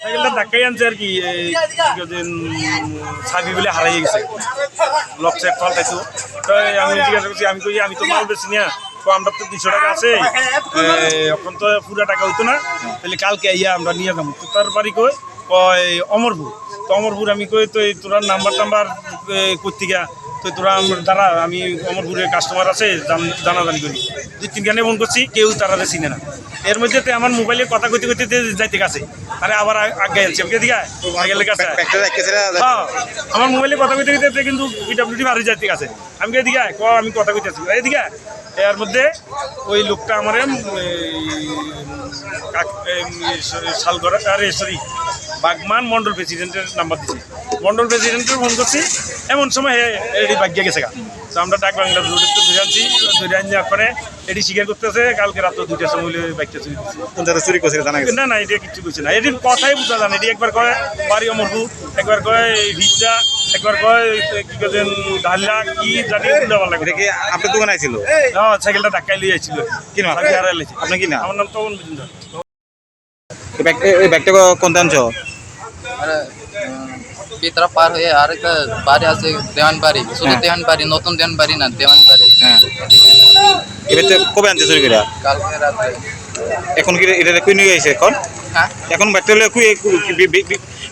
সাইকেলটা ধাক্কাই আনছে আর কি ছাবি বলে হারাই গেছে লক চেক পাল্টাইতো। তো আমি জিজ্ঞাসা করছি, আমি কই আমি তো মাল বেশি না, তো আমরা তো 200 টাকা আছে, এখন তো পুরা টাকা হইতো না, তাহলে কালকে আইয়া আমরা নিয়ে যাবো। তো তার বাড়ি কই কয় অমরপুর। তো অমরপুর আমি কই তো তোরা নাম্বার টাম্বার করতে গা, তো তোরা দাঁড়া, আমি অমরপুরের কাস্টমার আছে জানাজানি করি। 2-3 গানে ফোন করছি, কেউ তারা চিনে না। এর মধ্যে তো আমার মোবাইলে কথা কইতে কইতে যাইতে গেছে, আরে আবার আগে আনছে ওকে দিকে সাইকেলের কাছে। হ্যাঁ, আমার মোবাইলে কথা কইতে কইতে কিন্তু পিডাব্লিউডি বাড়ি যাইতে গেছে। আমি এদিকে আমি কথা কইতেছি এদিকে। এর মধ্যে ওই লোকটা আমার শালগড়া আরে সরি বাগমান মন্ডল প্রেসিডেন্টের নাম্বার দিচ্ছে। মন্ডল প্রেসিডেন্টের ফোন করছি, এমন সময় এটি বাগিয়ে গেছে গা। তো আমরা ডাক বাংলা রোডে তো ধরে আনছি, ধরে আনি পরে এটি স্বীকার করতেছে কালকে রাত 2টার সময় বাইকটা চুরি করছে। চুরি করছে জানা গেছে? না না, এটা কিছু করছে না, এটির কথাই বোঝা যায় না। এটি একবার কয় বাড়ি অমরপুর, একবার কয় রিচা, একবার কয় কি করছেন ডাল্লা কি জানি ভালো লাগে। কি আপনার দোকানে ছিল? হ্যাঁ, সাইকেলটা ধাক্কাই লিয়ে আসছিল। কি নাম আপনার? কি নাম? আমার নাম তখন মজুমদার। এই ব্যাগটা কোন আনছো? পিতরা পার হয়ে আরেকটা বাড়ি আছে দেওয়ানবাড়ি, শুধু দেওয়ানবাড়ি, নতুন দেওয়ানবাড়ি না, দেওয়ানবাড়ি। হ্যাঁ, এবার কবে আনছে চুরি করে? কালকে রাতে। এখন কি এটা কুই নিয়ে গেছে? হ্যাঁ, এখন ব্যাগটা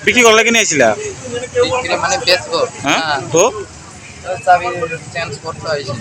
বিক্রি করার লাগে নিয়ে আসছিলা? বিক্রি মানে বেচবো। হ্যাঁ, তো চাবি চেঞ্জ করতে হয়েছে।